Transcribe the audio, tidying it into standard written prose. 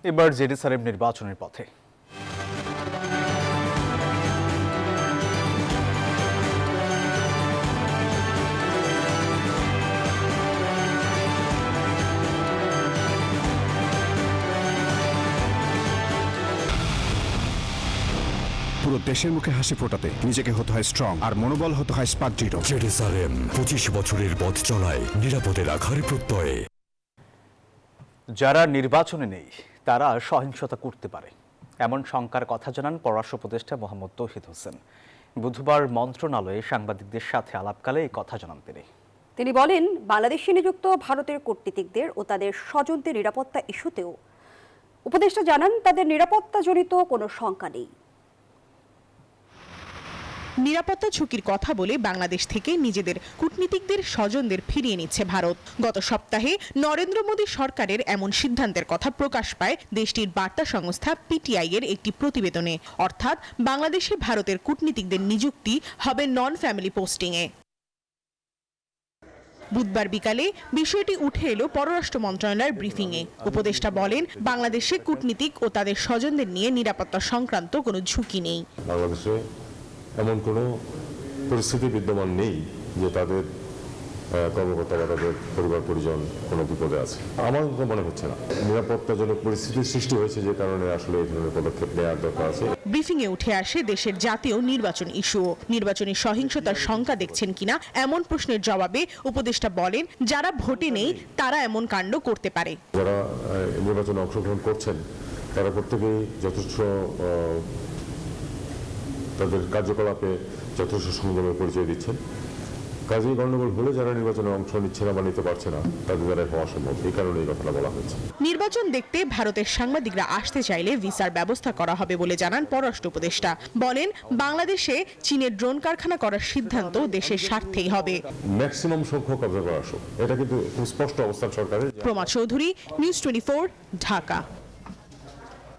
এবার জেরুসালেম নির্বাচনের পথে। পুরো দেশের মুখে হাসি ফোটাতে নিজেকে হতে হয় স্ট্রং, আর মনোবল হতে হয় স্পার্ক জিরো। জেরুসালেম 25 বছরের পথ চলায় নিরাপদে রাখার প্রত্যয়ে। যারা নির্বাচনে নেই তারা সহিংসতা করতে পারে, এমন শঙ্কার কথা জানান পররাষ্ট্র উপদেষ্টা মোহাম্মদ তৌহিদ হোসেন। বুধবার মন্ত্রণালয়ে সাংবাদিকদের সাথে আলাপকালে এই কথা জানান তিনি বলেন, বাংলাদেশে নিযুক্ত ভারতের কূটনীতিকদের ও তাদের স্বজনদের নিরাপত্তা ইস্যুতেও উপদেষ্টা জানান তাদের নিরাপত্তাজনিত কোনো শঙ্কা নেই। নিরাপত্তা ঝুঁকির কথা বলে বাংলাদেশ থেকে নিজেদের কূটনীতিকদের স্বজনদের ফিরিয়ে নিচ্ছে ভারত। গত সপ্তাহে নরেন্দ্র মোদী সরকারের এমন সিদ্ধান্তের কথা প্রকাশ পায় দেশটির বার্তা সংস্থা পিটিআই এর একটি প্রতিবেদনে। অর্থাৎ বাংলাদেশে ভারতের কূটনীতিকদের নিযুক্তি হবে নন ফ্যামিলি পোস্টিংয়ে। বুধবার বিকালে বিষয়টি উঠে এলো পররাষ্ট্র মন্ত্রণালয়ের ব্রিফিংয়ে। উপদেষ্টা বলেন, বাংলাদেশে কূটনীতিক ও তাদের স্বজনদের নিয়ে নিরাপত্তা সংক্রান্ত কোনো ঝুঁকি নেই। বাংলাদেশে এমন কোনো পরিস্থিতি বিদ্যমান নেই যে তাদের কর্মকর্তা বা তাদের পরিবার পরিজন কোনো বিপদে আছে। আমার তো মনে হচ্ছে না নিরাপত্তাজনক পরিস্থিতির সৃষ্টি হয়েছে, যে কারণে আসলে এই ধরনের পদক্ষেপ নেওয়ার দরকার আছে। ব্রিফিংয়ে উঠে আসে দেশের জাতীয় নির্বাচন ইস্যুও। নির্বাচনী সহিংসতার শঙ্কা দেখছেন কিনা এমন প্রশ্নের জবাবে উপদেষ্টা বলেন, যারা ভোটে নেই তারা এমন কাণ্ড করতে পারে। যারা নির্বাচনে অংশগ্রহণ করছেন তারা প্রত্যেকেই যথেষ্ট তাদের কার্যকলাপে যথেষ্ট সংযমের পরিচয় দিচ্ছেন। কাজেই গণ্ডগোল হলে যারা নির্বাচনে অংশ নিচ্ছে না বা নিতে পারছে না তাদের দ্বারা হওয়া সম্ভব, এই কারণে এই কথাটা বলা হয়েছে। নির্বাচন দেখতে ভারতের সাংবাদিকরা আসতে চাইলে ভিসার ব্যবস্থা করা হবে বলে জানান পররাষ্ট্র উপদেষ্টা। বলেন, বাংলাদেশে চীনের ড্রোন কারখানা করার সিদ্ধান্ত দেশের স্বার্থেই হবে। ম্যাক্সিমাম সংখ্যক অবজারভার আসুক, এটা কিন্তু খুব স্পষ্ট অবস্থান সরকারের। প্রমা চৌধুরী, নিউজ 24, ঢাকা।